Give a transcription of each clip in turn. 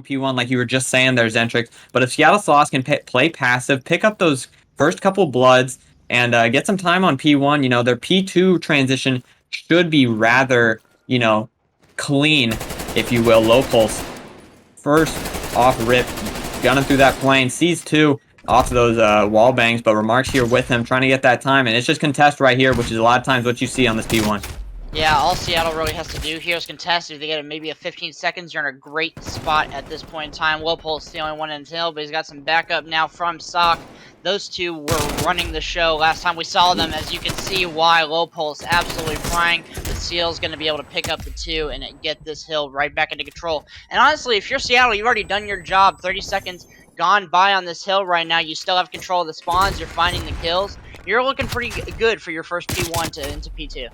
on P1, like you were just saying there, Zentrix. But if Seattle Sloths can play passive, pick up those first couple bloods, and get some time on P1, their P2 transition should be rather, clean, if you will. Low pulse. First off rip, gunning through that plane. Sees two off those wall bangs, but Remarks here with him, trying to get that time. And it's just contest right here, which is a lot of times what you see on this P1. Yeah, all Seattle really has to do here is contest. If they get maybe a 15 seconds, you're in a great spot at this point in time. Lowpole's the only one in the hill, but he's got some backup now from Sock. Those two were running the show last time we saw them. As you can see why Lowpole's absolutely flying. The Seal's going to be able to pick up the two and get this hill right back into control. And honestly, if you're Seattle, you've already done your job. 30 seconds gone by on this hill right now. You still have control of the spawns. You're finding the kills. You're looking pretty good for your first P1 into P2.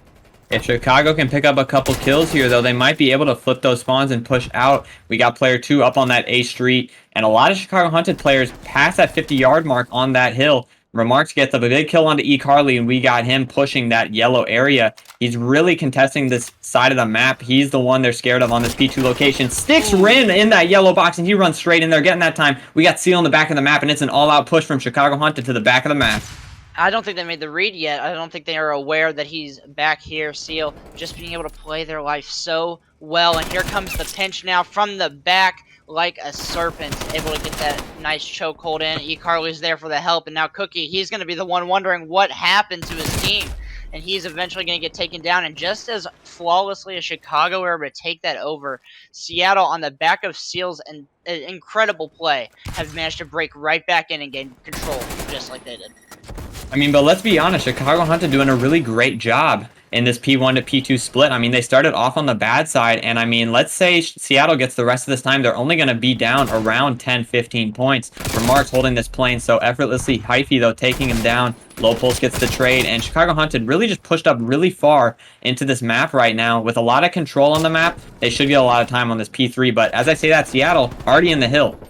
If Chicago can pick up a couple kills here, though, they might be able to flip those spawns and push out. We got player 2 up on that A street, and a lot of Chicago Hunted players pass that 50-yard mark on that hill. Remarks gets up a big kill onto E. Carly, and we got him pushing that yellow area. He's really contesting this side of the map. He's the one they're scared of on this P2 location. Sticks Rin in that yellow box, and he runs straight in there, getting that time. We got Seal in the back of the map, and it's an all-out push from Chicago Hunted to the back of the map. I don't think they made the read yet. I don't think they are aware that he's back here. Seal just being able to play their life so well. And here comes the pinch now from the back like a serpent. Able to get that nice chokehold in. E. Carly's there for the help. And now Cookie, he's going to be the one wondering what happened to his team. And he's eventually going to get taken down. And just as flawlessly as Chicago were able to take that over, Seattle on the back of Seal's incredible play have managed to break right back in and gain control just like they did. I mean, but let's be honest, Chicago Hunted doing a really great job in this P1 to P2 split. I mean, they started off on the bad side, and I mean, let's say Seattle gets the rest of this time, they're only going to be down around 10-15 points. Remarks holding this plane so effortlessly. Hyphy, though, taking him down. Low Pulse gets the trade, and Chicago Hunted really just pushed up really far into this map right now. With a lot of control on the map, they should get a lot of time on this P3, but as I say that, Seattle already in the hill.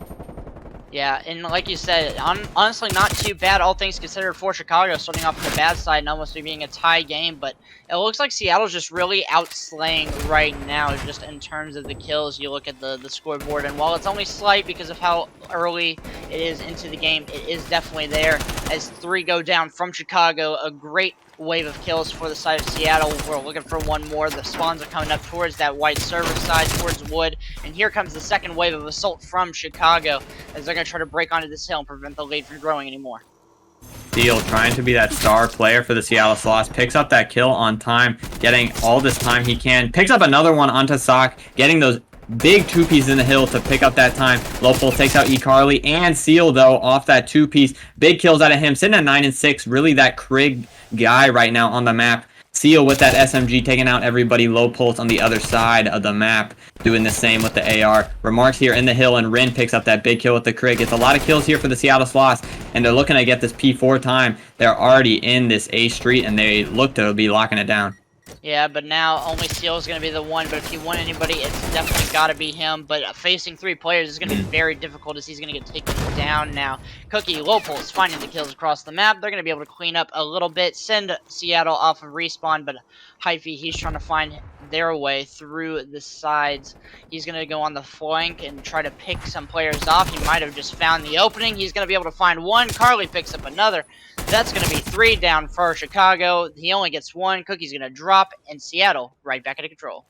Yeah, and like you said, honestly not too bad, all things considered, for Chicago, starting off on the bad side and almost being a tie game, but it looks like Seattle's just really outslaying right now, just in terms of the kills. You look at the scoreboard, and while it's only slight because of how early it is into the game, it is definitely there, as 3 go down from Chicago. A great wave of kills for the side of Seattle. We're looking for one more. The spawns are coming up towards that white server side, towards wood, and here comes the second wave of assault from Chicago, as they're going to try to break onto this hill and prevent the lead from growing anymore. Seal trying to be that star player for the Seattle Sloths, picks up that kill on time, getting all this time he can, picks up another one onto Sock, getting those big 2-piece in the hill to pick up that time. Lowpole takes out E. Carly and Seal, though, off that 2-piece. Big kills out of him, sitting at 9-6. Really that Krieg guy right now on the map. Seal with that SMG taking out everybody. Low Pulse on the other side of the map, doing the same with the AR. Remarks here in the hill, and Rin picks up that big kill with the Krieg. It's a lot of kills here for the Seattle Sloths, and they're looking to get this P4 time. They're already in this A street, and they look to be locking it down. Yeah, but now only Seal is going to be the one, but if you want anybody, it's definitely got to be him. But facing 3 players is going to be very difficult, as he's going to get taken down now. Cookie, Low Pulse finding the kills across the map. They're going to be able to clean up a little bit, send Seattle off of respawn, but Hyphy, he's trying to find their way through the sides. He's going to go on the flank and try to pick some players off. He might have just found the opening. He's going to be able to find one. Carly picks up another. That's going to be 3 down for Chicago. He only gets 1. Cookie's going to drop, and Seattle right back into control.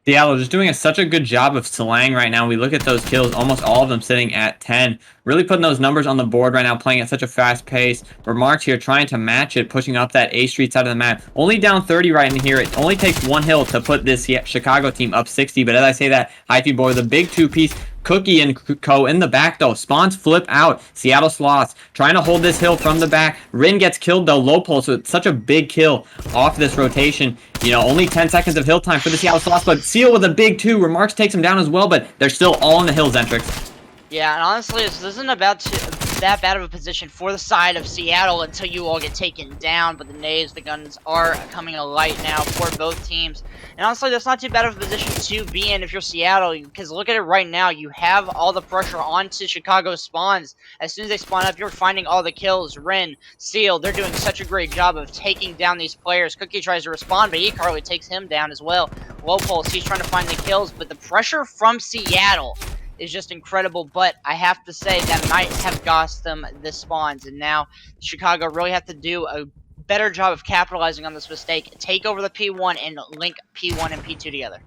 Seattle just doing such a good job of slaying right now. We look at those kills, almost all of them sitting at 10. Really putting those numbers on the board right now, playing at such a fast pace. Remarks here trying to match it, pushing up that A Street side of the map. Only down 30 right in here. It only takes 1 hill to put this Chicago team up 60. But as I say that, Hyphy boy, the big 2-piece. Cookie and Co in the back, though. Spawns flip out. Seattle Sloths trying to hold this hill from the back. Rin gets killed, though. Low Pulse with such a big kill off this rotation. Only 10 seconds of hill time for the Seattle Sloths, but Seal with a big 2. Remarks takes him down as well, but they're still all in the hills, Zentrix. Yeah, and honestly, this isn't about that bad of a position for the side of Seattle until you all get taken down, but the nades, the guns are coming alight now for both teams. And honestly, that's not too bad of a position to be in if you're Seattle, because look at it right now. You have all the pressure onto Chicago's spawns. As soon as they spawn up, you're finding all the kills. Rin, Seal, they're doing such a great job of taking down these players. Cookie tries to respond, but E-Carly takes him down as well. Low Pulse, he's trying to find the kills, but the pressure from Seattle is just incredible, but I have to say that might have cost them the spawns, and now Chicago really have to do a better job of capitalizing on this mistake, take over the P1, and link P1 and P2 together.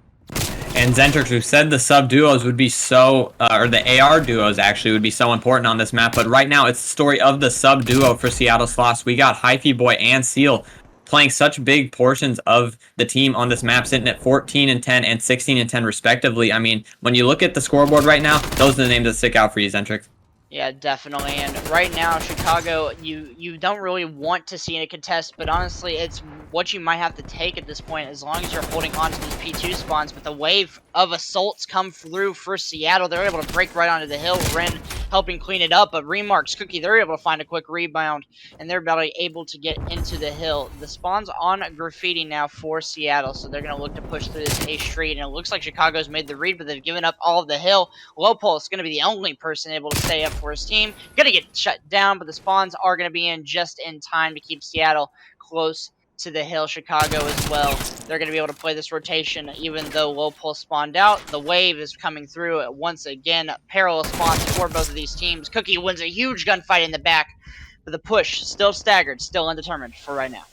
And Zentrix, who said the sub duos would be so, or the AR duos actually would be so important on this map, but right now it's the story of the sub duo for Seattle Sloths. We got Hyphy Boy and Seal playing such big portions of the team on this map, sitting at 14 and 10 and 16 and 10 respectively. I mean, when you look at the scoreboard right now, those are the names that stick out for you, Zentrix. Yeah, definitely. And right now, Chicago, you don't really want to see a contest, but honestly, it's what you might have to take at this point, as long as you're holding on to these P2 spawns. But the wave of assaults come through for Seattle. They're able to break right onto the hill. Ren helping clean it up, but Remarks, Cookie, they're able to find a quick rebound, and they're able to get into the hill. The spawn's on Graffiti now for Seattle, so they're going to look to push through this A street, and it looks like Chicago's made the read, but they've given up all of the hill. Low Pulse is going to be the only person able to stay up for his team. Gonna get shut down, but the spawns are going to be in just in time to keep Seattle close to the hill. Chicago as well. They're going to be able to play this rotation even though Low Pulse spawned out. The wave is coming through once again. Parallel spawns for both of these teams. Cookie wins a huge gunfight in the back, but the push still staggered, still undetermined for right now.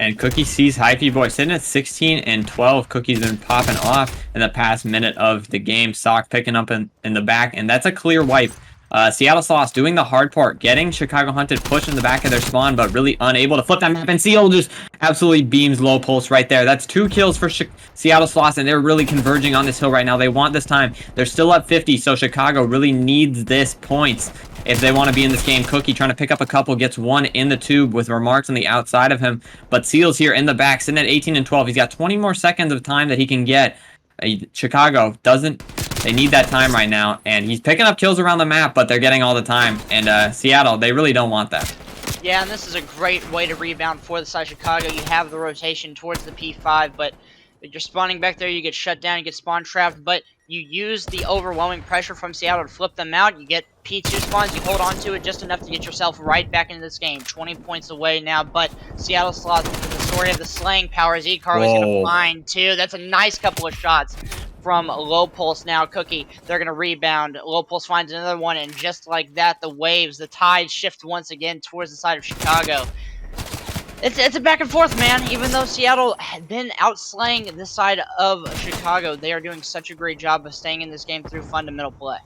And Cookie sees Hyphy Boy sitting at 16 and 12. Cookie's been popping off in the past minute of the game. Sock picking up in the back, and that's a clear wipe. Seattle Sloths doing the hard part, getting Chicago Hunted pushed in the back of their spawn, but really unable to flip that map, and Seal just absolutely beams Low Pulse right there. That's 2 kills for Seattle Sloths, and they're really converging on this hill right now. They want this time. They're still up 50, so Chicago really needs this points if they want to be in this game. Cookie trying to pick up a couple, gets one in the tube with Remarks on the outside of him, but Seal's here in the back, sitting at 18 and 12. He's got 20 more seconds of time that he can get. Chicago doesn't. They need that time right now, and he's picking up kills around the map, but they're getting all the time. And Seattle, they really don't want that. Yeah, and this is a great way to rebound for the side of Chicago. You have the rotation towards the P5, but you're spawning back there, you get shut down, you get spawn trapped, but you use the overwhelming pressure from Seattle to flip them out. You get P2 spawns, you hold on to it just enough to get yourself right back into this game. 20 points away now, but Seattle Sloths, the story of the slaying power, Z Carly's going to find too. That's a nice couple of shots from Low Pulse now. Cookie, they're going to rebound. Low Pulse finds another one, and just like that, the waves, the tide shift once again towards the side of Chicago. It's a back and forth, man. Even though Seattle had been outslaying this side of Chicago, they are doing such a great job of staying in this game through fundamental play.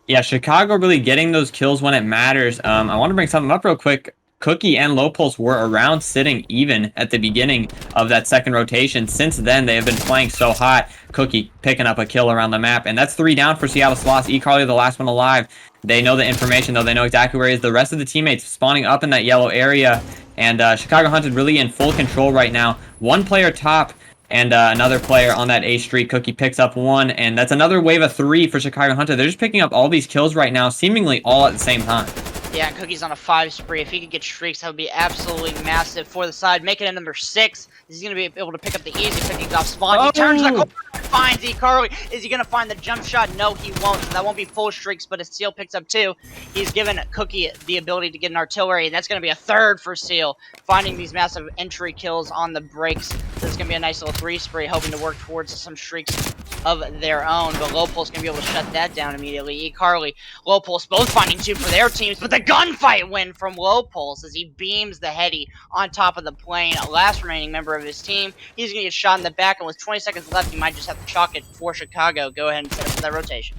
Yeah, Chicago really getting those kills when it matters. I want to bring something up real quick. Cookie and Low Pulse were around sitting even at the beginning of that second rotation. Since then, they have been playing so hot. Cookie picking up a kill around the map, and that's 3 down for Seattle Sloths. E-Carly, the last one alive. They know the information, though. They know exactly where he is. The rest of the teammates spawning up in that yellow area, and Chicago Hunted really in full control right now. 1 player top, and another player on that A street. Cookie picks up 1, and that's another wave of 3 for Chicago Hunted. They're just picking up all these kills right now, seemingly all at the same time. Yeah, and Cookie's on a 5 spree. If he could get streaks, that would be absolutely massive for the side. Making it number 6. He's going to be able to pick up the easy pickings off spawn. He turns the corner and finds E-Carly. Is he going to find the jump shot? No, he won't. So that won't be full streaks, but if Seal picks up 2, he's given Cookie the ability to get an artillery, and that's going to be a 3rd for Seal. Finding these massive entry kills on the breaks. This is going to be a nice little 3 spree, hoping to work towards some streaks of their own, but Low Pulse going to be able to shut that down immediately. E-Carly, Low Pulse both finding 2 for their teams, but the gunfight win from Low Pulse as he beams the heady on top of the plane. Last remaining member of his team, he's going to get shot in the back, and with 20 seconds left, he might just have to chalk it for Chicago. Go ahead and set up for that rotation.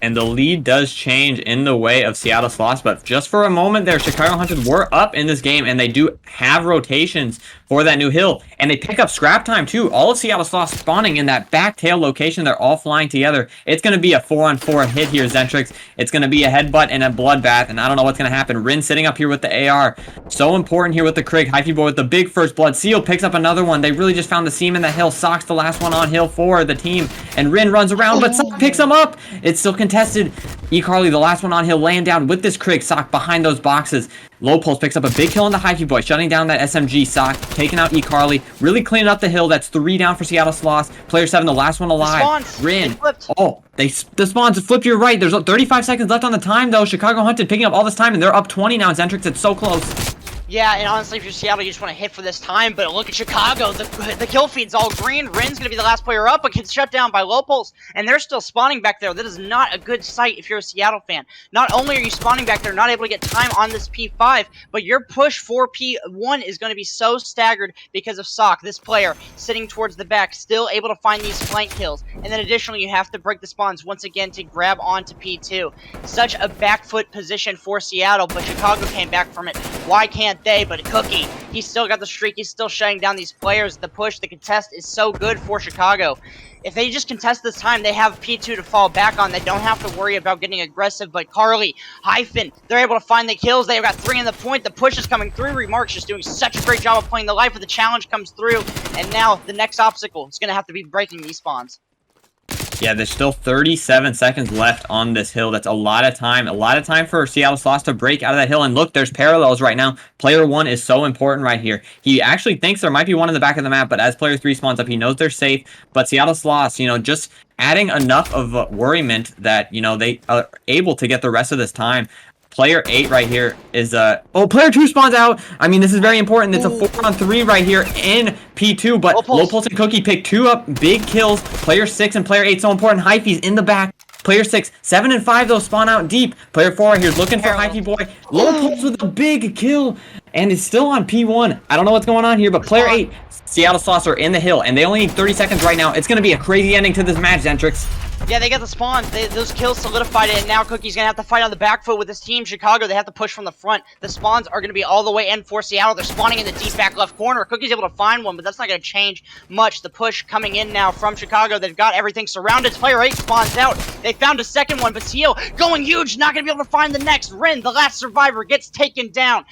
And the lead does change in the way of Seattle Sloths, but just for a moment there, Chicago Hunted were up in this game, and they do have rotations for that new hill, and they pick up scrap time too. All of Seattle Sloths spawning in that back tail location. They're all flying together. It's going to be a 4-on-4 hit here, Zentrix. It's going to be a headbutt and a bloodbath, and I don't know what's going to happen. Rin sitting up here with the AR. So important here with the Krig. Hyphy Boy with the big first blood. Seal picks up another one. They really just found the seam in the hill. Sock's the last one on hill for the team, and Rin runs around, but Sock picks him up. It's still contested. E-Carly, the last one on hill, laying down with this Krig. Sock behind those boxes. Low Pulse picks up a big kill on the Hyphy Boy, shutting down that SMG. Sock taking out E-Carly, really cleaning up the hill. That's 3 down for Seattle Sloths. Player 7, the last one alive. Rin. The spawns flipped. You're right. There's 35 seconds left on the time, though. Chicago Hunted picking up all this time, and they're up 20 now. Zentrix, it's so close. Yeah, and honestly, if you're Seattle, you just want to hit for this time. But look at Chicago. The kill feed's all green. Rin's going to be the last player up, but gets shut down by low pulse. And they're still spawning back there. That is not a good sight if you're a Seattle fan. Not only are you spawning back there, not able to get time on this P5, but your push for P1 is going to be so staggered because of Sock, this player, sitting towards the back, still able to find these flank kills. And then additionally, you have to break the spawns once again to grab onto P2. Such a back foot position for Seattle, but Chicago came back from it. Why can't they? But Cookie, he's still got the streak. He's still shutting down these players. The push, the contest is so good for Chicago. If they just contest this time, they have P2 to fall back on. They don't have to worry about getting aggressive. But Carly, Hyphen, they're able to find the kills. They've got 3 in the point. The push is coming through. Remarks just doing such a great job of playing the life of the challenge comes through. And now the next obstacle is going to have to be breaking these spawns. Yeah, there's still 37 seconds left on this hill. That's a lot of time. A lot of time for Seattle Sloths to break out of that hill. And look, there's parallels right now. Player 1 is so important right here. He actually thinks there might be one in the back of the map, but as player 3 spawns up, he knows they're safe. But Seattle Sloths, just adding enough of worriment that, they are able to get the rest of this time. Player 8 right here is player 2 spawns out. I mean, this is very important. It's a 4-on-3 right here in P2, but Low Pulse and Cookie pick 2 up big kills. Player 6 and player 8 so important. Hyphy's in the back. Player 6, 7 and 5 though spawn out deep. Player 4 right here is looking for Hyphy boy. Low Pulse with a big kill and is still on P1. I don't know what's going on here, but player 8, Seattle Sloths are in the hill and they only need 30 seconds right now. It's going to be a crazy ending to this match, Zentrix. Yeah, they got the spawns. Those kills solidified it, and now Cookie's going to have to fight on the back foot with his team. Chicago, they have to push from the front. The spawns are going to be all the way in for Seattle. They're spawning in the deep back left corner. Cookie's able to find one, but that's not going to change much. The push coming in now from Chicago. They've got everything surrounded. Player 8 spawns out. They found a second one, but Seal going huge. Not going to be able to find the next. Rin, the last survivor, gets taken down.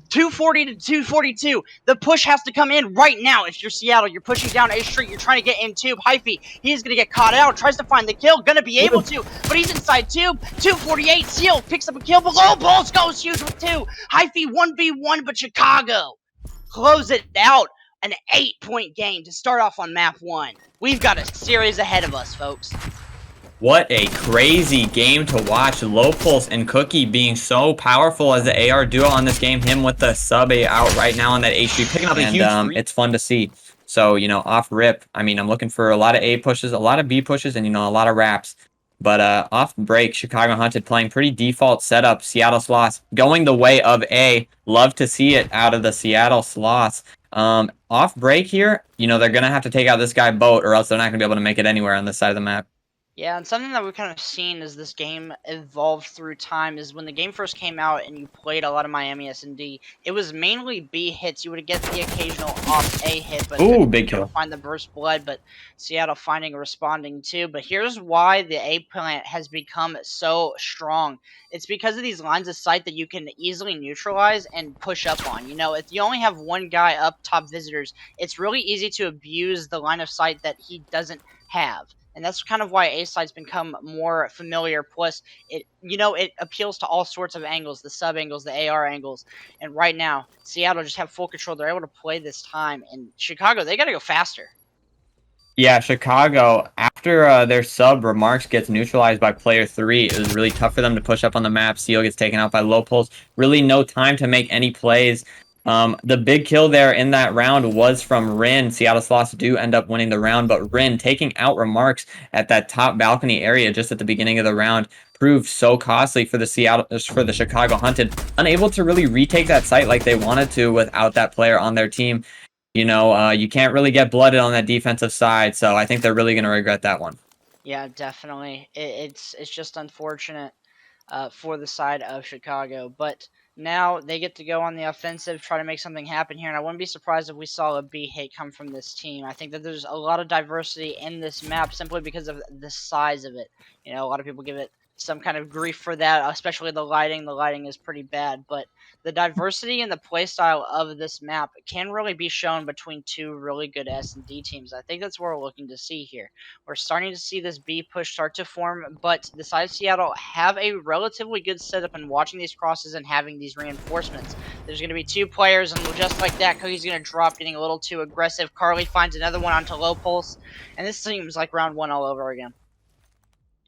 240 to 242. The push has to come in right now. If you're Seattle, you're pushing down A Street. You're trying to get in Tube. Hyphy, he's going to get caught out. Tries to find the kill. Gonna be able to, but he's inside Tube. 248. Seal picks up a kill. Below Bulls goes huge with 2. Hyphy 1v1, but Chicago close it out. An 8-point game to start off on map 1. We've got a series ahead of us, folks. What a crazy game to watch. Low Pulse and Cookie being so powerful as the AR duo on this game. Him with the sub A out right now on that A Street, picking up a huge it's fun to see. So, off rip, I mean, I'm looking for a lot of A pushes, a lot of B pushes, and, a lot of wraps. But off break, Chicago Hunted playing pretty default setup. Seattle Sloths going the way of A. Love to see it out of the Seattle Sloths. Off break here, they're going to have to take out this guy Boat, or else they're not going to be able to make it anywhere on this side of the map. Yeah, and something that we've kind of seen as this game evolved through time is when the game first came out and you played a lot of Miami S&D, it was mainly B hits. You would get the occasional off A hit, but big kill. Find the burst blood, but Seattle finding and responding too. But here's why the A plant has become so strong. It's because of these lines of sight that you can easily neutralize and push up on. If you only have one guy up top visitors, it's really easy to abuse the line of sight that he doesn't have. And that's kind of why A-side's become more familiar. Plus, it appeals to all sorts of angles, the sub angles, the AR angles. And right now, Seattle just have full control. They're able to play this time. And Chicago, they got to go faster. Yeah, Chicago, after their sub Remarks gets neutralized by player 3, it was really tough for them to push up on the map. Seal gets taken out by Low Pulse. Really no time to make any plays. The big kill there in that round was from Rin. Seattle Sloths do end up winning the round, but Rin taking out Remarks at that top balcony area just at the beginning of the round proved so costly for the Chicago Hunted, unable to really retake that site like they wanted to without that player on their team. You can't really get blooded on that defensive side, so I think they're really going to regret that one. Yeah, definitely. It's just unfortunate for the side of Chicago, but now they get to go on the offensive, try to make something happen here, and I wouldn't be surprised if we saw a B hit come from this team. I think that there's a lot of diversity in this map simply because of the size of it. A lot of people give it some kind of grief for that, especially the lighting. The lighting is pretty bad, but the diversity and the playstyle of this map can really be shown between two really good S&D teams. I think that's what we're looking to see here. We're starting to see this B push start to form, but the side of Seattle have a relatively good setup in watching these crosses and having these reinforcements. There's going to be 2 players, and just like that, Cookie's going to drop, getting a little too aggressive. Carly finds another one onto Low Pulse, and this seems like round 1 all over again.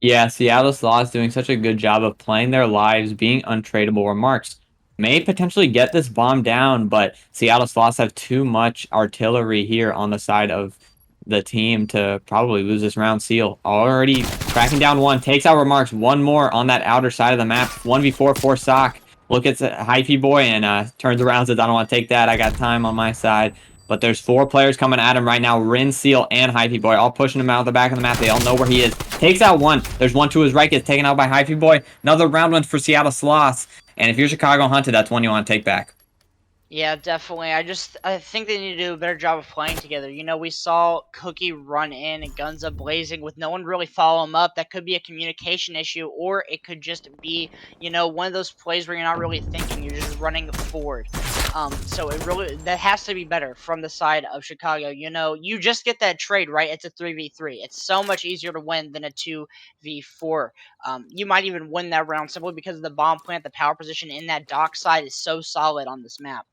Yeah, Seattle Sloths doing such a good job of playing their lives, being untradeable. Remarks may potentially get this bomb down, but Seattle Sloths have too much artillery here on the side of the team to probably lose this round. Seal already cracking down one, takes out Remarks, one more on that outer side of the map, 1v4 for Sock. Look at Hyphy Boy and turns around, says, I don't want to take that, I got time on my side. But there's 4 players coming at him right now. Rin, Seal, and Hyphy Boy all pushing him out of the back of the map. They all know where he is. Takes out one. There's one to his right. Gets taken out by Hyphy Boy. Another round win for Seattle Sloths. And if you're Chicago Hunted, that's one you want to take back. Yeah, definitely. I think they need to do a better job of playing together. You know, we saw Cookie run in and guns up blazing with no one really follow him up. That could be a communication issue, or it could just be, you know, one of those plays where you're not really thinking, you're just running forward. So that has to be better from the side of Chicago. You know, you just get that trade, right? It's a 3v3. It's so much easier to win than a 2v4. You might even win that round simply because of the bomb plant. The power position in that dock side is so solid on this map.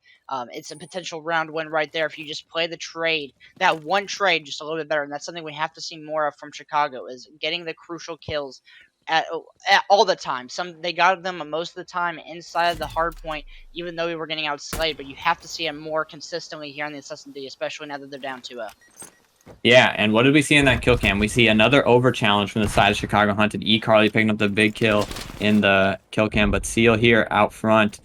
It's a potential round win right there if you just play the trade, that one trade, just a little bit better. And that's something we have to see more of from Chicago, is getting the crucial kills at all the time. They got them most of the time inside of the hard point, even though we were getting outslayed. But you have to see it more consistently here in the SSD, especially now that they're down 2-0. Yeah, and what did we see in that kill cam? We see another over challenge from the side of Chicago Hunted. Carly picking up the big kill in the kill cam, but Seal here out front.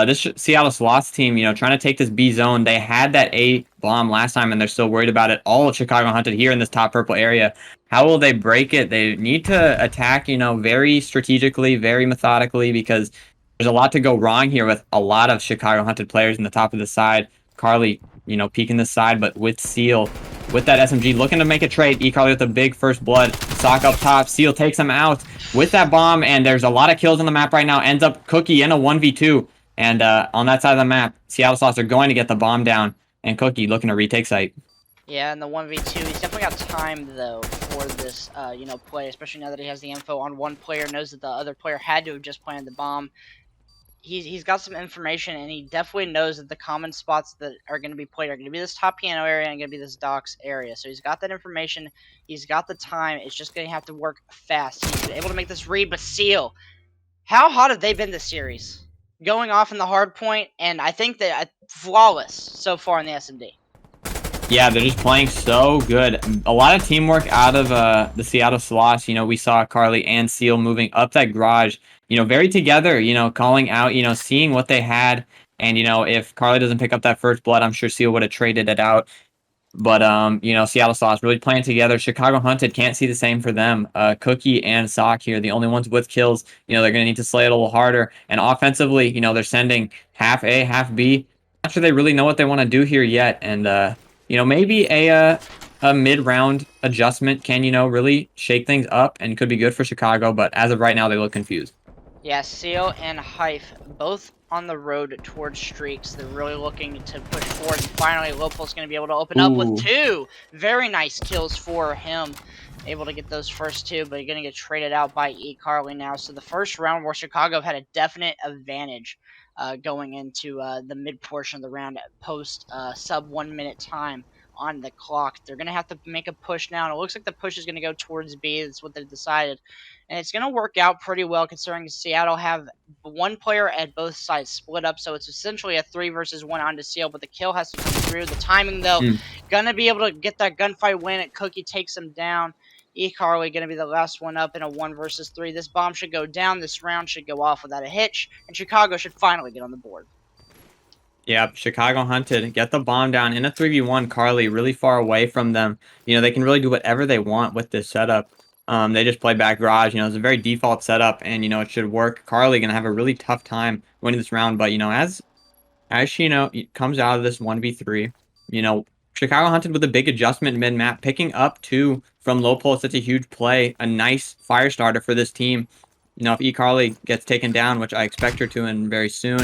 This Seattle Sloths team, you know, trying to take this B zone. They had that A bomb last time, and they're still worried about it. All of Chicago Hunted here in this top purple area. How will they break it? They need to attack, you know, very strategically, very methodically, because there's a lot to go wrong here with a lot of Chicago Hunted players in the top of the side. Carly, you know, peeking this side, but with Seal, with that SMG, looking to make a trade. Carly with the big first blood. Sock up top. Seal takes him out with that bomb, and there's a lot of kills on the map right now. Ends up Cookie in a 1v2. And on that side of the map, Seattle Sloths are going to get the bomb down, and Cookie looking to retake site. Yeah, in the 1v2, he's definitely got time, though, for this, you know, play, especially now that he has the info on one player, knows that the other player had to have just planted the bomb. He's got some information, and he definitely knows that the common spots that are going to be played are going to be this top piano area and going to be this docks area. So he's got that information. He's got the time. It's just going to have to work fast. He's able to make this read, but Seal, how hot have they been this series? Going off in the hard point, and I think that flawless so far in the SMD. Yeah, they're just playing so good. A lot of teamwork out of the Seattle Sloths. You know, we saw Carly and Seal moving up that garage, you know, very together, you know, calling out, you know, seeing what they had. And, you know, if Carly doesn't pick up that first blood, I'm sure Seal would have traded it out. But, you know, Seattle Sloths really playing together. Chicago Hunted can't see the same for them. Cookie and Sock here, the only ones with kills. You know, they're going to need to slay it a little harder. And offensively, you know, they're sending half A, half B. Not sure they really know what they want to do here yet. And, you know, maybe a mid-round adjustment can, you know, really shake things up and could be good for Chicago. But as of right now, they look confused. Yeah, Seal and Hyph both on the road towards streaks. They're really looking to push forward. And finally, Lopal's going to be able to open up with 2 very nice kills for him. Able to get those first 2, but going to get traded out by Carly now. So the first round where Chicago had a definite advantage going into the mid portion of the round post sub 1 minute time on the clock. They're going to have to make a push now, and it looks like the push is going to go towards B. That's what they've decided. And it's going to work out pretty well considering Seattle have one player at both sides split up, so it's essentially a 3 versus 1 onto Seal, but the kill has to come through. The timing, though, going to be able to get that gunfight win, and Cookie takes him down. Carly going to be the last one up in a 1 versus 3. This bomb should go down. This round should go off without a hitch, and Chicago should finally get on the board. Yep, Chicago Hunted, get the bomb down in a 3v1. Carly really far away from them. You know, they can really do whatever they want with this setup. They just play back garage. You know, it's a very default setup, and, you know, it should work. Carly going to have a really tough time winning this round, but, you know, as she, you know, comes out of this 1v3, you know, Chicago Hunted with a big adjustment mid-map, picking up 2 from low pull. It's such a huge play, a nice fire starter for this team. You know, if Carly gets taken down, which I expect her to and very soon,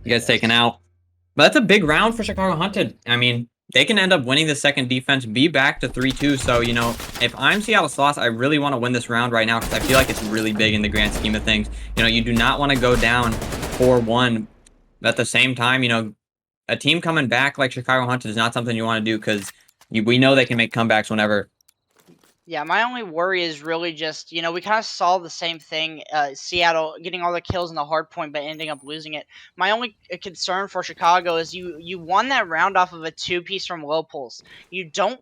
gets taken out. But that's a big round for Chicago Hunted. I mean, they can end up winning the second defense, be back to 3-2. So, you know, if I'm Seattle Sloths, I really want to win this round right now because I feel like it's really big in the grand scheme of things. You know, you do not want to go down 4-1. But at the same time, you know, a team coming back like Chicago Hunted is not something you want to do because we know they can make comebacks whenever. Yeah, my only worry is really just, we kind of saw the same thing, Seattle getting all the kills in the hard point but ending up losing it. My only concern for Chicago is you won that round off of a two-piece from low pulse. You don't,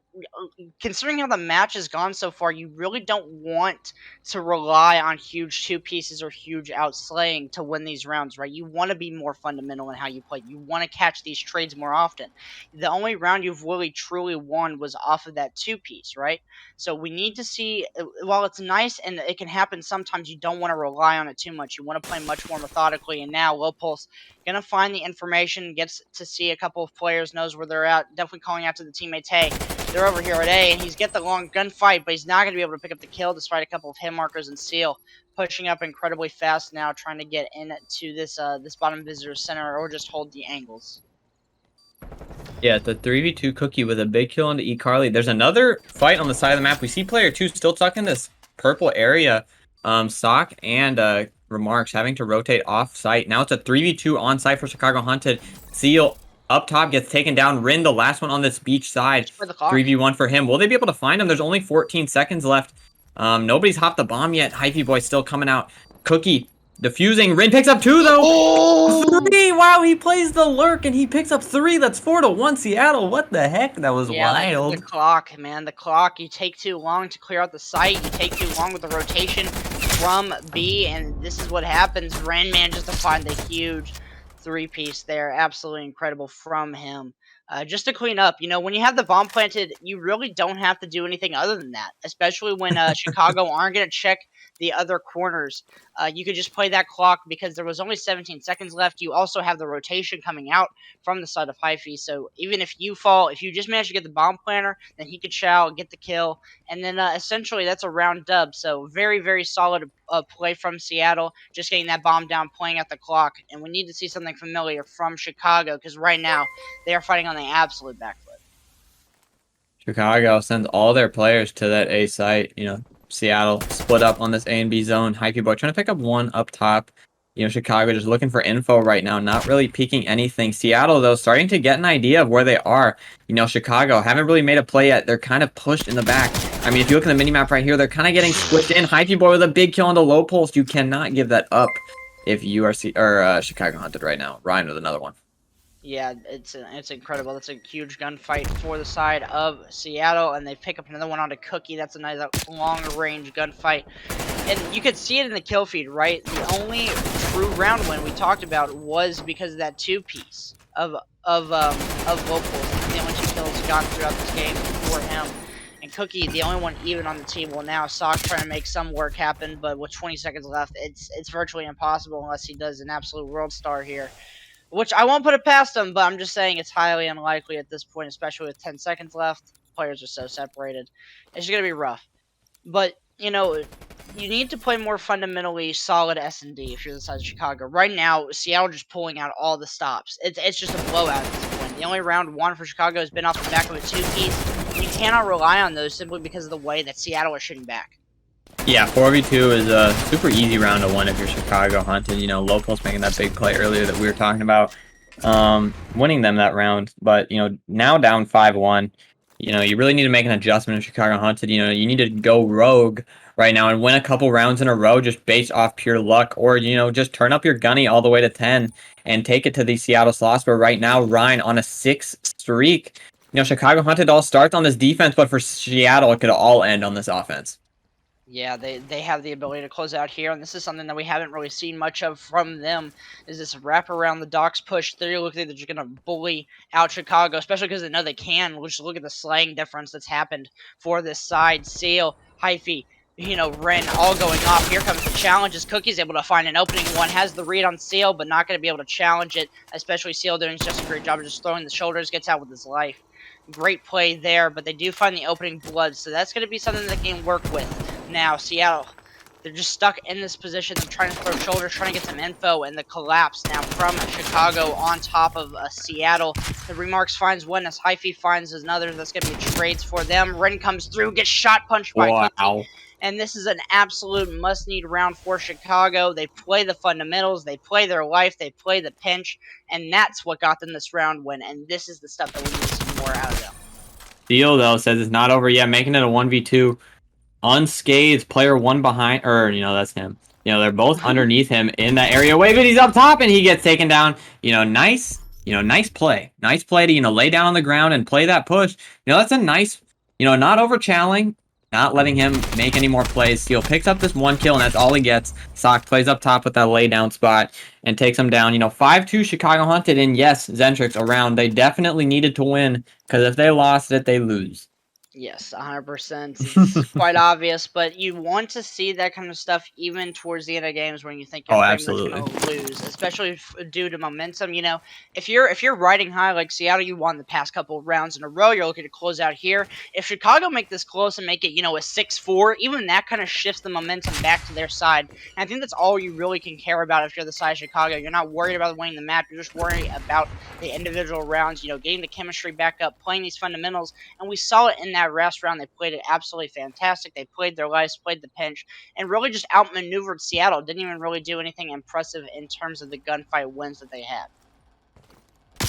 considering how the match has gone so far, you really don't want to rely on huge two pieces or huge outslaying to win these rounds, right? You want to be more fundamental in how you play. You want to catch these trades more often. The only round you've really truly won was off of that two-piece, right? So we need to see, while it's nice and it can happen sometimes, you don't want to rely on it too much. You want to play much more methodically. And now Low Pulse gonna find the information, gets to see a couple of players, knows where they're at. Definitely calling out to the teammates, hey, they're over here at A, and he's get the long gunfight, but he's not gonna be able to pick up the kill despite a couple of hit markers and Seal pushing up incredibly fast now, trying to get into this bottom visitor center or just hold the angles. Yeah, the 3v2 Cookie with a big kill into eCarly. There's another fight on the side of the map. We see player 2 still stuck in this purple area. Sock and Remarks having to rotate off site. Now it's a 3v2 on site for Chicago Hunted. Seal up top gets taken down. Rin, the last one on this beach side. 3v1 for him. Will they be able to find him? There's only 14 seconds left. Nobody's hopped the bomb yet. Hyphy Boy still coming out. Cookie defusing. Rin picks up 2 though. Oh! 3! Wow, he plays the lurk and he picks up 3. That's 4-1 Seattle. What the heck? That was wild. The clock, man. The clock. You take too long to clear out the site. You take too long with the rotation from B, and this is what happens. Ren manages to find the huge three-piece there. Absolutely incredible from him. Just to clean up, when you have the bomb planted, you really don't have to do anything other than that, especially when Chicago aren't going to check the other corners. You could just play that clock because there was only 17 seconds left. You also have the rotation coming out from the side of Hyphy, so even if you fall, if you just manage to get the bomb planter, then he could chow, get the kill, and then essentially that's a round dub. So very, very solid play from Seattle, just getting that bomb down, playing at the clock, and we need to see something familiar from Chicago because right now they are fighting on the absolute backfoot. Chicago sends all their players to that A site. Seattle split up on this A and B zone. Hyphy Boy trying to pick up 1 up top. Chicago just looking for info right now, not really peeking anything. Seattle, though, starting to get an idea of where they are. Chicago haven't really made a play yet. They're kind of pushed in the back. I mean, if you look at the minimap right here, they're kind of getting squished in. Hyphy Boy with a big kill on the low pulse. You cannot give that up if you are Chicago Hunted right now. Ryan with another one. Yeah, it's incredible. That's a huge gunfight for the side of Seattle, and they pick up another one onto Cookie. That's another long-range gunfight. And you could see it in the kill feed, right? The only true round win we talked about was because of that two-piece of Lopals. The only 2 kills gone throughout this game for him. And Cookie, the only one even on the team. Well, now Sock trying to make some work happen, but with 20 seconds left, it's virtually impossible unless he does an absolute world star here. Which I won't put it past him, but I'm just saying it's highly unlikely at this point, especially with 10 seconds left. Players are so separated. It's going to be rough. But, you need to play more fundamentally solid S&D if you're the side of Chicago. Right now, Seattle just pulling out all the stops. It's just a blowout at this point. The only round 1 for Chicago has been off the back of a 2-piece. You cannot rely on those simply because of the way that Seattle is shooting back. Yeah, 4v2 is a super easy round to 1 if you're Chicago Hunted. Locals making that big play earlier that we were talking about, winning them that round. But, now down 5-1, you really need to make an adjustment in Chicago Hunted. You need to go rogue right now and win a couple rounds in a row just based off pure luck. Or, just turn up your gunny all the way to 10 and take it to the Seattle Sloths. But right now, Ryan on a 6 streak. Chicago Hunted all starts on this defense, but for Seattle, it could all end on this offense. Yeah, they have the ability to close out here, and this is something that we haven't really seen much of from them, is this wrap around the docks push through. Look like they're just going to bully out Chicago, especially because they know they can. Just look at the slaying difference that's happened for this side. Seal, Hyphy, Ren all going off. Here comes the challenge as Cookie's able to find an opening one. Has the read on Seal, but not going to be able to challenge it, especially Seal doing just a great job of just throwing the shoulders, gets out with his life. Great play there, but they do find the opening blood, so that's going to be something they can work with. Now, Seattle, they're just stuck in this position. They're trying to throw shoulders, trying to get some info, and the collapse now from Chicago on top of Seattle. The Remarks finds one as Hyphy finds another. That's going to be trades for them. Ren comes through, gets shot punched by Cookie. And this is an absolute must-need round for Chicago. They play the fundamentals, they play their life, they play the pinch, and that's what got them this round win. And this is the stuff that we need to see more out of them. Deal, though, says it's not over yet, making it a 1v2. unscathed. Player 1 behind, or, that's him. They're both underneath him in that area. Wait, but he's up top and he gets taken down. Nice, nice play. Nice play to, lay down on the ground and play that push. That's a nice, not over-challing, not letting him make any more plays. Seal picks up this 1 kill and that's all he gets. Sock plays up top with that lay down spot and takes him down. 5-2 Chicago hunted, and yes, Zentrix around. They definitely needed to win, because if they lost it, they lose. Yes, 100%. It's quite obvious, but you want to see that kind of stuff even towards the end of games when you think you're pretty much going to lose, especially due to momentum. If you're riding high like Seattle, you won the past couple of rounds in a row. You're looking to close out here. If Chicago make this close and make it, a 6-4, even that kind of shifts the momentum back to their side. And I think that's all you really can care about if you're the side of Chicago. You're not worried about winning the map. You're just worried about the individual rounds. Getting the chemistry back up, playing these fundamentals, and we saw it in that rest round. They played it absolutely fantastic. They played their lives, played the pinch, and really just outmaneuvered Seattle. Didn't even really do anything impressive in terms of the gunfight wins that they had.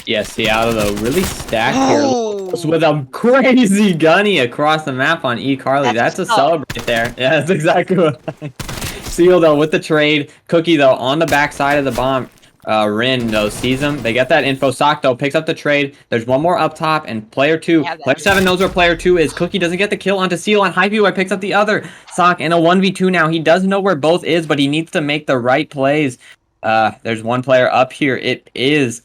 Yeah, Seattle, though, really stacked here with a crazy gunny across the map on E. Carly. That's a celebrate there. Yeah, that's exactly what Seal, though, with the trade. Cookie, though, on the backside of the bomb. Rin, though, sees him. They get that info. Sock, though, picks up the trade. There's one more up top, and player 2. Player 7 knows where player 2 is. Cookie doesn't get the kill onto Seal, and Hypey picks up the other. Sock in a 1v2 now. He doesn't know where both is, but he needs to make the right plays. There's one player up here. It is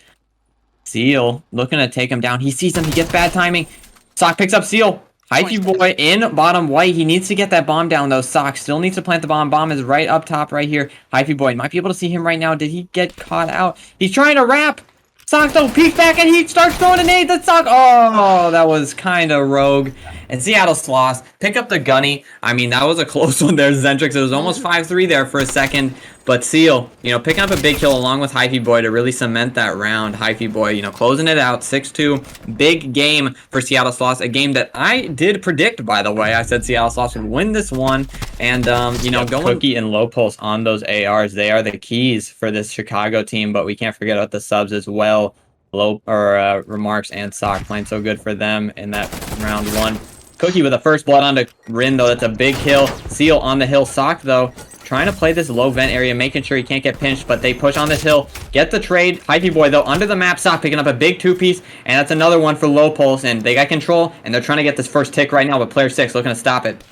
Seal looking to take him down. He sees him. He gets bad timing. Sock picks up Seal. Hypey boy in bottom white. He needs to get that bomb down, though. Sock still needs to plant the bomb. Bomb is right up top right here. Hypey boy might be able to see him right now. Did he get caught out? He's trying to wrap. Sock, though, peek back, and he starts throwing a nade. That's Sock. Oh, that was kind of rogue. And Seattle Sloths pick up the gunny. I mean, that was a close one there, Zentrix. It was almost 5-3 there for a second. But Seal, picking up a big kill along with Hypey boy to really cement that round. Hypey boy, closing it out, 6-2. Big game for Seattle Sloths. A game that I did predict, by the way. I said Seattle Sloths would win this one. And, going Cookie and Low Pulse on those ARs. They are the keys for this Chicago team. But we can't forget about the subs as well. Remarks and Sock playing so good for them in that round 1. Cookie with a first blood onto Rin, though. That's a big kill. Seal on the hill. Sock, though, trying to play this low vent area, making sure he can't get pinched, but they push on this hill. Get the trade. Hypey boy, though, under the map. Sock picking up a big 2-piece, and that's another one for Low Pulse, and they got control, and they're trying to get this first tick right now, but player 6 looking to stop it.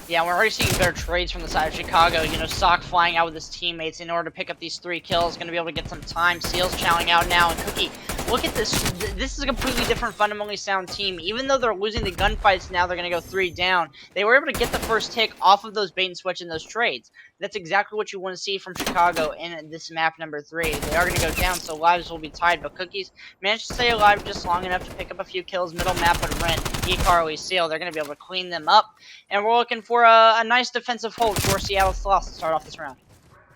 Yeah, we're already seeing better trades from the side of Chicago. Sock flying out with his teammates in order to pick up these 3 kills. Going to be able to get some time. Seal's chowing out now. And Cookie, look at this. This is a completely different, fundamentally sound team. Even though they're losing the gunfights now, they're going to go 3 down. They were able to get the first tick off of those bait and switch and those trades. That's exactly what you want to see from Chicago in this map number 3. They are going to go down, so lives will be tied. But Cookies managed to stay alive just long enough to pick up a few kills. Middle map with Ren, E. Carly, Seal. They're going to be able to clean them up. And we're looking for a nice defensive hold for Seattle Sloths to start off this round.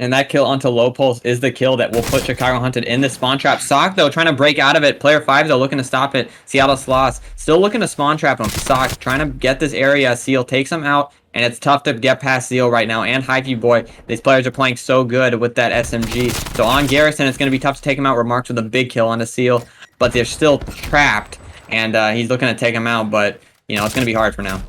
And that kill onto Low Pulse is the kill that will put Chicago Hunted in the spawn trap. Sock, though, trying to break out of it. Player 5, though, looking to stop it. Seattle Sloths still looking to spawn trap him. Sock trying to get this area. Seal takes him out, and it's tough to get past Seal right now. And Hypey boy, these players are playing so good with that SMG. So on Garrison, it's going to be tough to take him out. Remarks with a big kill onto Seal, but they're still trapped, and he's looking to take him out, but, it's going to be hard for now.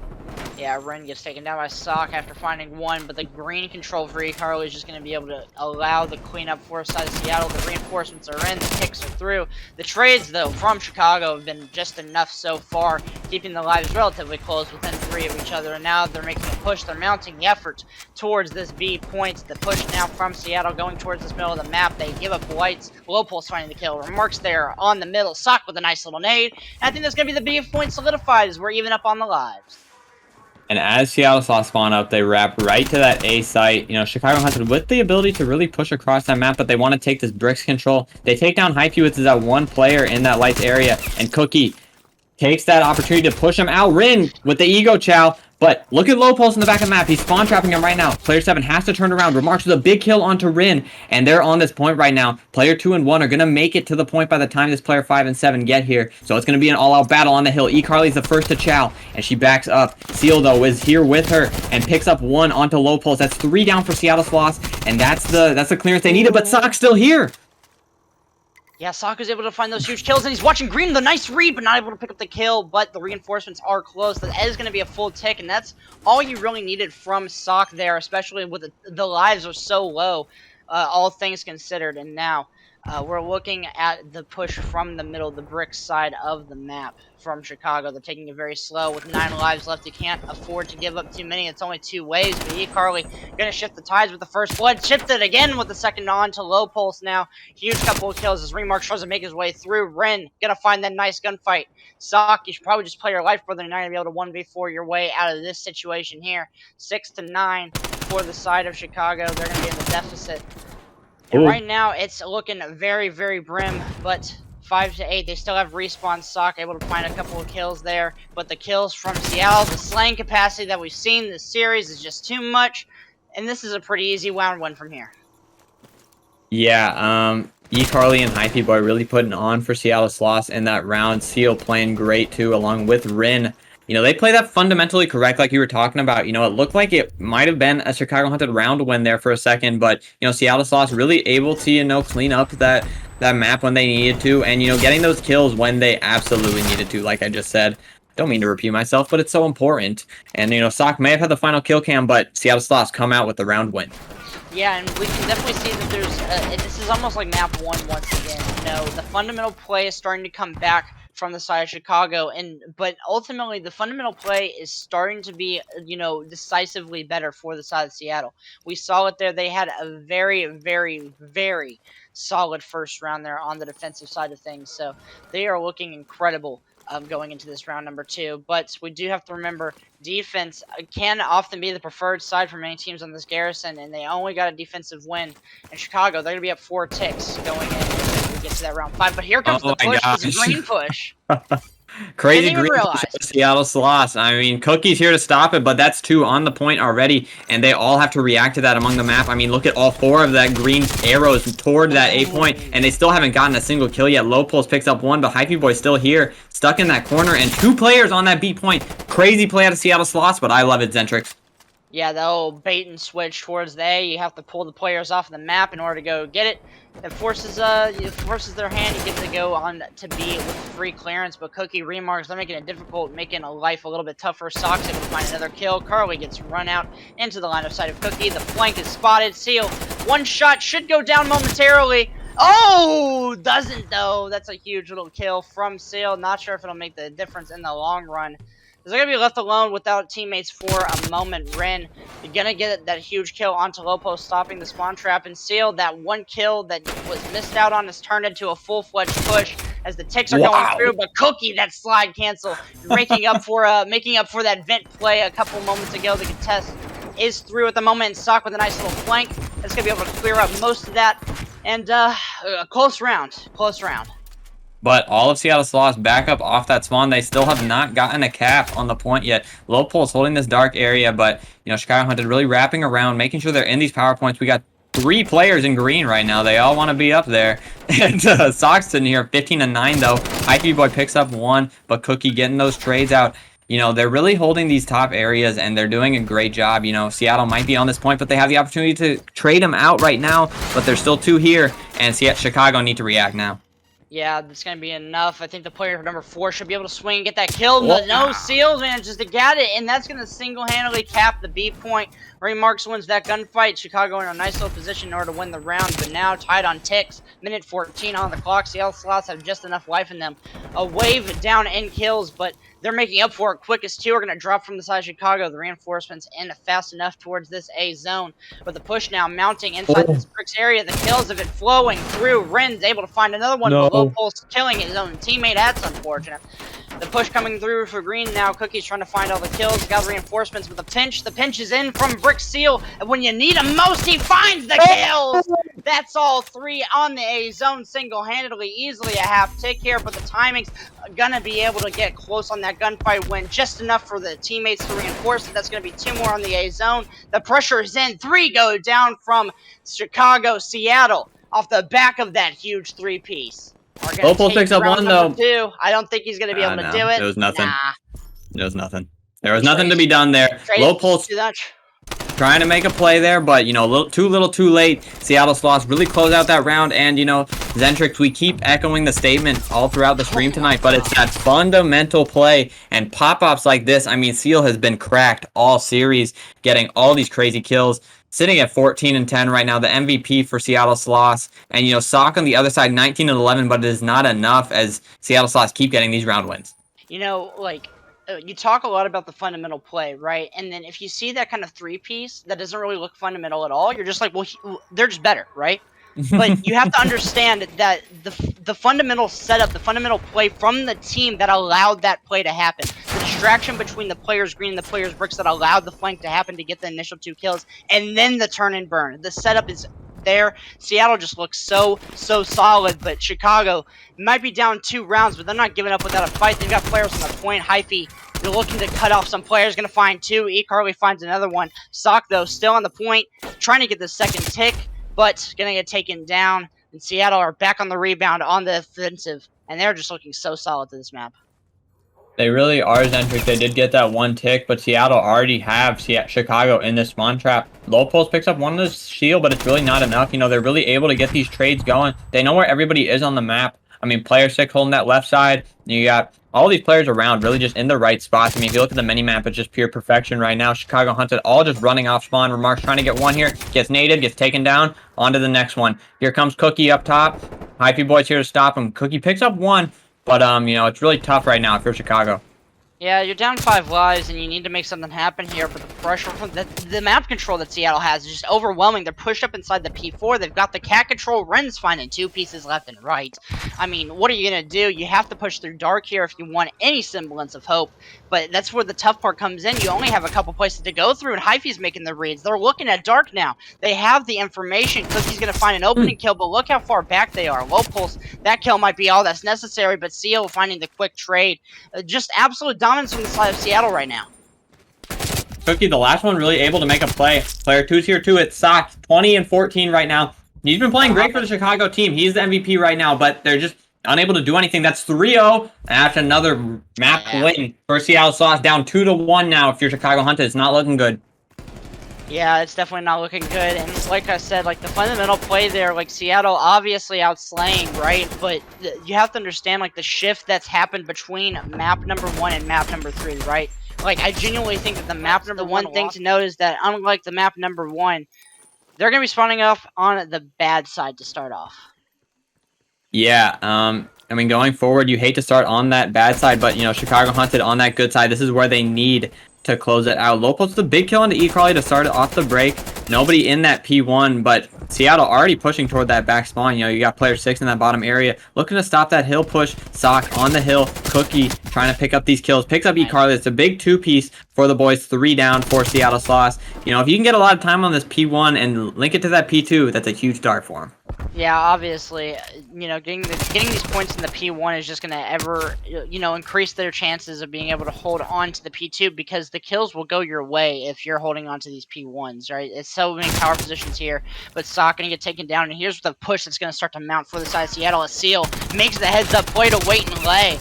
Yeah, Ren gets taken down by Sock after finding one, but the green control for E-Carly is just going to be able to allow the cleanup for side of Seattle. The reinforcements are in, the kicks are through. The trades, though, from Chicago have been just enough so far, keeping the lives relatively close within 3 of each other. And now they're making a push. They're mounting the effort towards this B point. The push now from Seattle going towards this middle of the map. They give up lights. Low Pulse finding the kill. Remarks there on the middle. Sock with a nice little nade. And I think that's going to be the B point solidified as we're even up on the lives. And as Seattle Sloths spawn up, they wrap right to that A site. Chicago Hunted with the ability to really push across that map, but they want to take this bricks control. They take down Hypey with that one player in that lights area, and Cookie takes that opportunity to push him out. Rin with the ego chow, but look at Low Pulse in the back of the map. He's spawn trapping him right now. Player 7 has to turn around. Remarks with a big kill onto Rin, and they're on this point right now. Player 2 and 1 are going to make it to the point by the time this player 5 and 7 get here. So it's going to be an all-out battle on the hill. E-Carly's the first to chow, and she backs up. Seal, though, is here with her and picks up 1 onto Low Pulse. That's 3 down for Seattle Sloths, and that's the clearance they needed, but Sock's still here. Yeah, Sokka's able to find those huge kills, and he's watching Green. The nice read, but not able to pick up the kill. But the reinforcements are close. That is going to be a full tick, and that's all you really needed from Sok there, especially with the lives are so low, all things considered. And now we're looking at the push from the middle, the brick side of the map from Chicago. They're taking it very slow with 9 lives left. You can't afford to give up too many. It's only 2 waves, but eCarly going to shift the tides with the first blood. Shifted again with the second on to low pulse now. Huge couple of kills as Remark tries to make his way through. Ren gonna find that nice gunfight. Sok, you should probably just play your life, brother. You're not gonna be able to 1v4 your way out of this situation here. 6 to 9 for the side of Chicago. They're gonna be in the deficit. And right now, it's looking very, very grim, but 5 to 8, they still have respawn. Sok able to find a couple of kills there, but the kills from Seattle, the slaying capacity that we've seen this series is just too much, and this is a pretty easy round win from here. Yeah, eCarly and Hypey Boy really putting on for Seattle Sloths in that round. Seal playing great too, along with Rin. You know, they play that fundamentally correct like you were talking about. You know, it looked like it might have been a Chicago Hunted round win there for a second, but, you know, Seattle Sloths really able to, you know, clean up that map when they needed to, and, you know, getting those kills when they absolutely needed to, like I just said. Don't mean to repeat myself, but it's so important. And, you know, Sok may have had the final kill cam, but Seattle Sloths come out with the round win. Yeah, and we can definitely see that there's, this is almost like map 1 once again. You know, the fundamental play is starting to come back from the side of Chicago, but ultimately the fundamental play is starting to be, you know, decisively better for the side of Seattle. We saw it there. They had a very, very, very solid first round there on the defensive side of things, so they are looking incredible going into this round number 2. But we do have to remember, defense can often be the preferred side for many teams on this garrison, and they only got a defensive win in Chicago. They're going to be up 4 ticks going in as we get to that round 5. But here comes the push, this green push. Crazy green push for Seattle Sloths. I mean, Cookie's here to stop it, but that's 2 on the point already, and they all have to react to that among the map. I mean, look at all 4 of that green arrows toward that A point, and they still haven't gotten a single kill yet. Low Pulse picks up 1, but Hypey Boy's still here, stuck in that corner, and 2 players on that B point. Crazy play out of Seattle Sloths, but I love it, Zentrix. Yeah, the old bait and switch towards the A. You have to pull the players off the map in order to go get it. It forces their hand. You get to go on to B with free clearance, but Cookie Remarks, they're making it difficult, making a life a little bit tougher. Sox able to find another kill. Carly gets run out into the line of sight of Cookie. The flank is spotted. Seal, 1 shot, should go down momentarily. Oh, doesn't though. That's a huge little kill from Seal. Not sure if it'll make the difference in the long run. They're going to be left alone without teammates for a moment. Ren, you're going to get that huge kill onto Lopo, stopping the spawn trap. And Seal, that 1 kill that was missed out on, has turned into a full-fledged push as the ticks are going through. But Cookie, that slide cancel, making up for that vent play a couple moments ago. The contest is through at the moment. And Sok with a nice little flank. That's going to be able to clear up most of that. And a close round. Close round. But all of Seattle Sloths back up off that spawn. They still have not gotten a cap on the point yet. Low Pulse holding this dark area, but, you know, Chicago Hunted really wrapping around, making sure they're in these power points. We got 3 players in green right now. They all want to be up there. And Soxton here, 15-9 though. Hypey Boy picks up 1, but Cookie getting those trades out. You know, they're really holding these top areas, and they're doing a great job. You know, Seattle might be on this point, but they have the opportunity to trade them out right now. But there's still 2 here, and Chicago need to react now. Yeah, that's going to be enough. I think the player number 4 should be able to swing and get that kill. No, Seals manages to get it, and that's going to single-handedly cap the B point. Remarks wins that gunfight. Chicago in a nice little position in order to win the round, but now tied on ticks. Minute 14 on the clock. Seattle Sloths have just enough life in them. A wave down in kills, but they're making up for it. Quickest 2 are going to drop from the side of Chicago. The reinforcements in fast enough towards this A zone. But the push now mounting inside this bricks area. The kills have been flowing through. Ren's able to find another one. No. Low Pulse killing his own teammate. That's unfortunate. The push coming through for green now. Cookie's trying to find all the kills. Got reinforcements with a pinch. The pinch is in from Brick Seal. And when you need him most, he finds the kills. That's all 3 on the A zone single-handedly. Easily a half tick here, but the timing's gonna be able to get close on that gunfight win. Just enough for the teammates to reinforce it. That's gonna be 2 more on the A zone. The pressure is in. 3 go down from Chicago, Seattle off the back of that huge 3-piece. Low picks up 1 though. 2. I don't think he's gonna be able to do it. There was nothing. Nah. There was nothing. There was nothing to be done there. Low Pulse. trying to make a play there, but, you know, too little too late. Seattle Sloths really close out that round, and, you know, Zentrix, we keep echoing the statement all throughout the stream tonight, but it's that fundamental play and pop-ups like this. I mean, Seal has been cracked all series, getting all these crazy kills. Sitting at 14 and 10 right now, the MVP for Seattle Sloths. And, you know, Sock on the other side, 19 and 11, but it is not enough as Seattle Sloths keep getting these round wins. You know, like, you talk a lot about the fundamental play, right? And then if you see that kind of three-piece that doesn't really look fundamental at all, you're just like, well, they're just better, right? But you have to understand that the fundamental setup, the fundamental play from the team that allowed that play to happen, the distraction between the players green and the players bricks that allowed the flank to happen to get the initial 2 kills, and then the turn and burn. The setup is there. Seattle just looks so solid, but Chicago might be down 2 rounds, but they're not giving up without a fight. They've got players on the point. Hyphy, they're looking to cut off some players, going to find 2. eCarly finds another one. Sock, though, still on the point, trying to get the second tick, but going to get taken down. And Seattle are back on the rebound on the offensive, and they're just looking so solid to this map. They really are, Zentrix. They did get that 1 tick, but Seattle already have Chicago in this spawn trap. Low Pulse picks up 1 of the shield, but it's really not enough. You know, they're really able to get these trades going. They know where everybody is on the map. I mean, player 6 holding that left side. You got all these players around really just in the right spots. I mean, if you look at the mini-map, it's just pure perfection right now. Chicago Hunted all just running off spawn. Remarks trying to get 1 here. Gets naded, gets taken down. On to the next one. Here comes Cookie up top. Hyphy Boy's here to stop him. Cookie picks up 1. But, you know, it's really tough right now if you're Chicago. Yeah, you're down 5 lives, and you need to make something happen here, but the pressure from the map control that Seattle has is just overwhelming. They're pushed up inside the P4. They've got the cat control. Ren's finding 2 pieces left and right. I mean, what are you going to do? You have to push through dark here if you want any semblance of hope, but that's where the tough part comes in. You only have a couple places to go through, and Hyphy's making the reads. They're looking at dark now. They have the information. Cookie's going to find an opening kill, but look how far back they are. Low Pulse, that kill might be all that's necessary, but Seal finding the quick trade. Just absolute dominance from the side of Seattle right now. Cookie, the last one, really able to make a play. Player 2's here too. It's Sock, 20 and 14 right now. He's been playing great for the Chicago team. He's the MVP right now, but they're just unable to do anything. That's 3-0 after another map win for Seattle Sloths. Down 2-1 now. If you're Chicago Hunted, it's not looking good. Yeah, it's definitely not looking good, and like I said, like the fundamental play there, like Seattle obviously outslaying, right? But you have to understand like the shift that's happened between map number 1 and map number 3, right? Like I genuinely think that the map number 1 thing to note is that unlike the map number 1, they're gonna be spawning up on the bad side to start off. Yeah, I mean, going forward, you hate to start on that bad side, but, you know, Chicago Hunted on that good side. This is where they need to close it out. Low Pulse the big kill into eCarly to start it off the break. Nobody in that P1, but Seattle already pushing toward that back spawn. You know, you got player 6 in that bottom area looking to stop that hill push. Sock on the hill. Cookie trying to pick up these kills. Picks up eCarly. It's a big 2-piece for the boys. 3 down for Seattle Sloths. You know, if you can get a lot of time on this P1 and link it to that P2, that's a huge start for them. Yeah, obviously, you know, getting these points in the P1 is just going to ever, you know, increase their chances of being able to hold on to the P2 because the kills will go your way if you're holding on to these P1s, right? It's so many power positions here, but Sock going to get taken down, and here's the push that's going to start to mount for the side of Seattle. A Seal makes the heads-up play to wait and lay.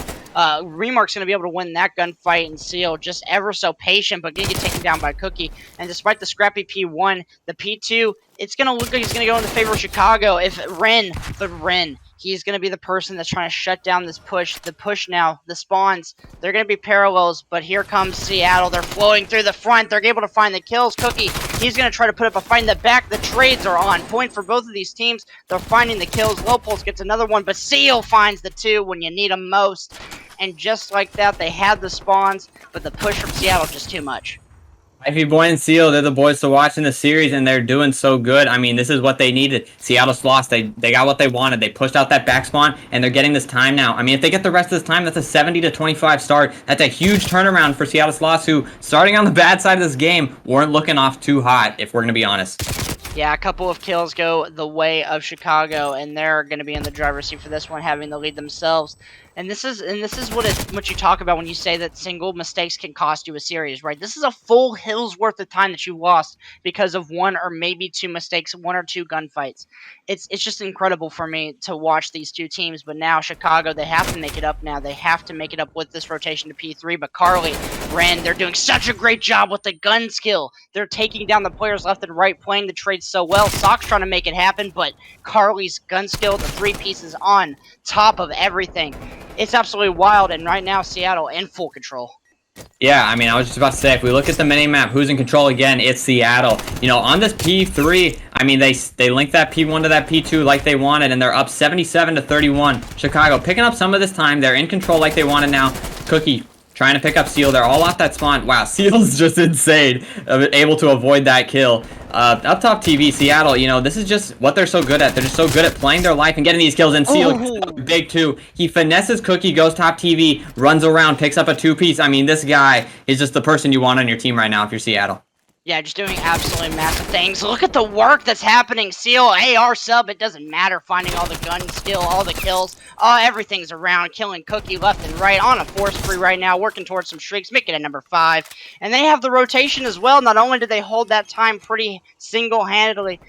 Remark's going to be able to win that gunfight, and Seal just ever so patient, but going to get taken down by Cookie. And despite the scrappy P1, the P2, it's going to look like he's going to go in the favor of Chicago. Ren, he's going to be the person that's trying to shut down this push. The push now, the spawns, they're going to be parallels, but here comes Seattle. They're flowing through the front. They're able to find the kills. Cookie, he's going to try to put up a fight in the back. The trades are on point for both of these teams. They're finding the kills. Low Pulse gets another one, but Seal finds the 2 when you need them most. And just like that, they had the spawns, but the push from Seattle just too much. Hyphy Boy and Seal, they're the boys to watch in the series, and they're doing so good. I mean, this is what they needed. Seattle Sloths, they got what they wanted. They pushed out that back spawn, and they're getting this time now. I mean, if they get the rest of this time, that's a 70-25 start. That's a huge turnaround for Seattle Sloths, who, starting on the bad side of this game, weren't looking off too hot, if we're going to be honest. Yeah, a couple of kills go the way of Chicago, and they're going to be in the driver's seat for this one, having the lead themselves. And this is what you talk about when you say that single mistakes can cost you a series, right? This is a full hill's worth of time that you lost because of one or maybe two mistakes, one or two gunfights. It's just incredible for me to watch these two teams. But now Chicago, they have to make it up now. They have to make it up with this rotation to P3. But Carly, Ren, they're doing such a great job with the gun skill. They're taking down the players left and right, playing the trade so well. Sock's trying to make it happen, but Carly's gun skill, the three pieces on top of everything. It's absolutely wild, and right now Seattle in full control. Yeah, I mean, I was just about to say, if we look at the mini-map, who's in control again? It's Seattle. You know, on this P3, I mean, they linked that P1 to that P2 like they wanted, and they're up 77-31. Chicago picking up some of this time. They're in control like they wanted now. Cookie trying to pick up Seal. They're all off that spawn. Wow, Seal's just insane, able to avoid that kill. Up top TV, Seattle, you know, this is just what they're so good at. They're just so good at playing their life and getting these kills. And Seal, big two. He finesses Cookie, goes top TV, runs around, picks up a two-piece. I mean, this guy is just the person you want on your team right now if you're Seattle. Yeah, just doing absolutely massive things. Look at the work that's happening. Seal, AR sub, it doesn't matter. Finding all the gun skill, all the kills. Everything's around. Killing Cookie left and right. On a force spree right now. Working towards some streaks. Making it number 5. And they have the rotation as well. Not only do they hold that time pretty single-handedly,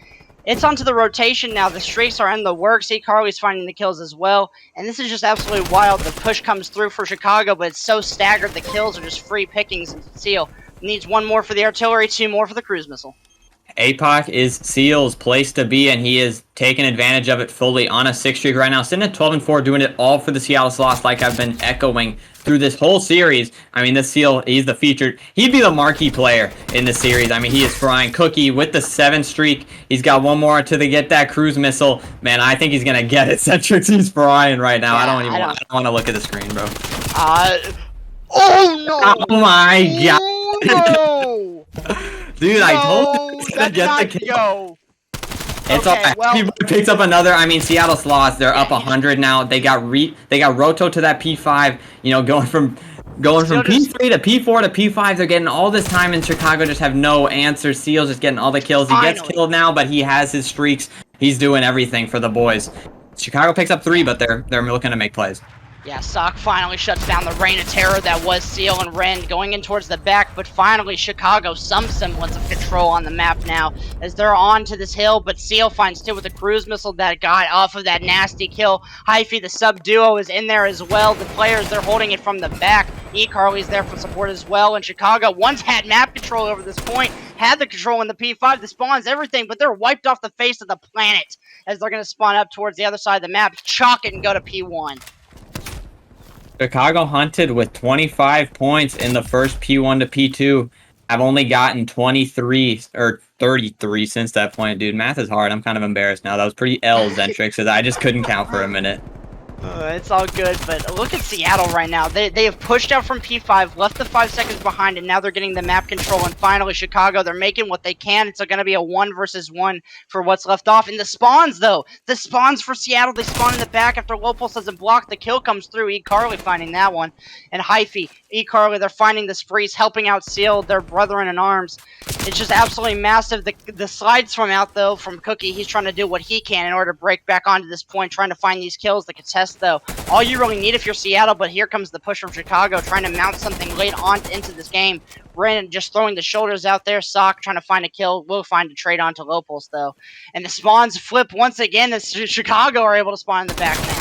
it's onto the rotation now. The streaks are in the works. Carly's finding the kills as well. And this is just absolutely wild. The push comes through for Chicago, but it's so staggered. The kills are just free pickings. And Seal needs one more for the artillery, 2 more for the cruise missile. APOC is Seal's place to be, and he is taking advantage of it fully on a 6 streak right now. Sitting at 12-4, doing it all for the Seattle Sloths, like I've been echoing through this whole series. I mean, this Seal, he's the featured. He'd be the marquee player in the series. I mean, he is frying. Cookie with the 7 streak. He's got one more until they get that cruise missile. Man, I think he's gonna get it. Centrix, he's frying right now. Yeah, I don't want to look at the screen, bro. Oh no! Oh my god! No! Dude, I told you he's gonna get the kill. Go. It's Okay, all right. He picks up another. I mean, Seattle Sloths, they're up 100 now. They got Roto to that P5. You know, going from P3 to P4 to P5. They're getting all this time, and Chicago just have no answers. Seal's just getting all the kills. He gets killed now, but he has his streaks. He's doing everything for the boys. Chicago picks up 3, but they're looking to make plays. Yeah, Sock finally shuts down the reign of terror that was Seal and Ren going in towards the back, but finally Chicago some semblance of control on the map now as they're on to this hill, but Seal finds 2 with a cruise missile that got off of that nasty kill. Hyphy, the sub duo, is in there as well. The players, they're holding it from the back. Carly's there for support as well, and Chicago once had map control over this point, had the control in the P5, the spawns, everything, but they're wiped off the face of the planet as they're going to spawn up towards the other side of the map, chalk it and go to P1. Chicago hunted with 25 points in the first P1 to P2. I've only gotten 23 or 33 since that point. Dude, math is hard. I'm kind of embarrassed now. That was pretty L-centric because I just couldn't count for a minute. It's all good, but look at Seattle right now. They have pushed out from P5, left the 5 seconds behind, and now they're getting the map control. And finally, Chicago, they're making what they can. It's going to be a 1 versus 1 for what's left off. And the spawns, though. The spawns for Seattle, they spawn in the back after Lopulse doesn't block. The kill comes through. Carly finding that one. And Hyphy, Carly, they're finding this freeze, helping out Seal, their brethren in arms. It's just absolutely massive. The slides from out, though, from Cookie, he's trying to do what he can in order to break back onto this point, trying to find these kills, the contest, though. All you really need if you're Seattle, but here comes the push from Chicago, trying to mount something late on into this game. Brandon just throwing the shoulders out there. Sock trying to find a kill. Will find a trade onto Lopulse, though. And the spawns flip once again as Chicago are able to spawn in the back now.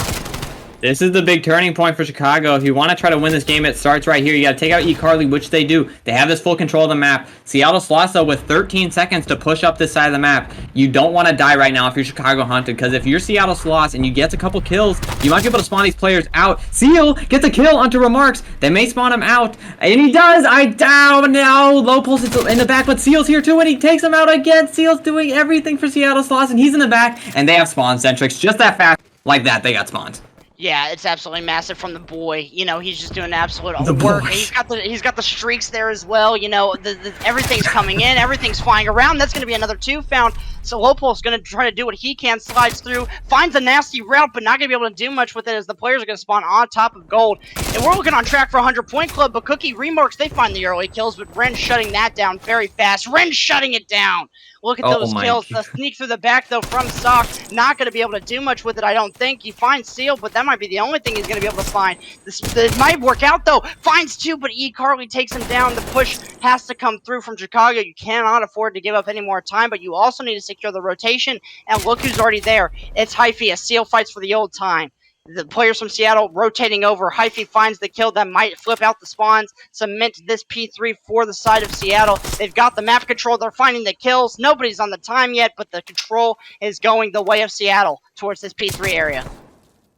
This is the big turning point for Chicago. If you want to try to win this game, it starts right here. You got to take out Carly, which they do. They have this full control of the map. Seattle Sloths, though, with 13 seconds to push up this side of the map. You don't want to die right now if you're Chicago hunted, because if you're Seattle Sloths and you get a couple kills, you might be able to spawn these players out. Seal gets a kill onto Remarks. They may spawn him out, and he does. I down now. Lopulse is in the back, but Seal's here too, and he takes him out again. Seal's doing everything for Seattle Sloths, and he's in the back, and they have spawn centrics just that fast. Like that, they got spawns. Yeah, it's absolutely massive from the boy. You know, he's just doing absolute work. He's got the streaks there as well. You know, everything's coming in, everything's flying around. That's going to be another 2 found. So Lopol's going to try to do what he can, slides through, finds a nasty route, but not going to be able to do much with it as the players are going to spawn on top of gold. And we're looking on track for 100-point club, but Cookie Remorks, they find the early kills, but Ren shutting that down very fast. Ren shutting it down. Look at those kills. The sneak through the back, though, from Sock. Not going to be able to do much with it, I don't think. He finds Seal, but that might be the only thing he's going to be able to find. This might work out, though. Finds 2, but E. Carly takes him down. The push has to come through from Chicago. You cannot afford to give up any more time, but you also need to secure the rotation. And look who's already there. It's Hyphy, as Seal fights for the old time. The players from Seattle rotating over. Hyphy finds the kill that might flip out the spawns, cement this P3 for the side of Seattle. They've got the map control. They're finding the kills. Nobody's on the time yet, but the control is going the way of Seattle towards this P3 area.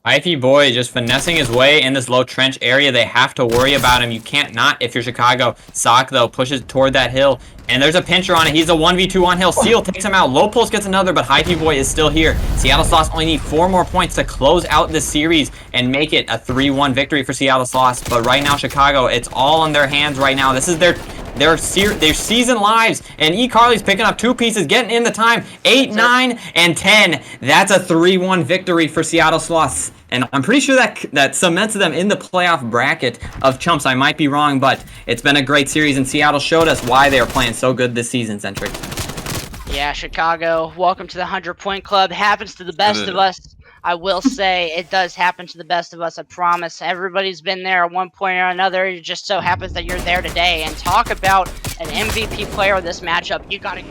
Hyphy boy just finessing his way in this low trench area. They have to worry about him. You can't not if you're Chicago. Sock, though, pushes toward that hill. And there's a pincher on it. He's a 1v2 on hill. Seal takes him out. Low Pulse gets another, but Hyphy boy is still here. Seattle Sloths only need 4 more points to close out this series and make it a 3-1 victory for Seattle Sloths. But right now, Chicago, it's all in their hands right now. This is their season lives, and E. Carly's picking up 2 pieces, getting in the time, 8, 9, and 10. That's a 3-1 victory for Seattle Sloths, and I'm pretty sure that cements them in the playoff bracket of chumps. I might be wrong, but it's been a great series, and Seattle showed us why they are playing so good this season, Centric. Yeah, Chicago, welcome to the 100-point club. Happens to the best of us. I will say it does happen to the best of us, I promise. Everybody's been there at one point or another. It just so happens that you're there today. And talk about an MVP player of this matchup. You got to...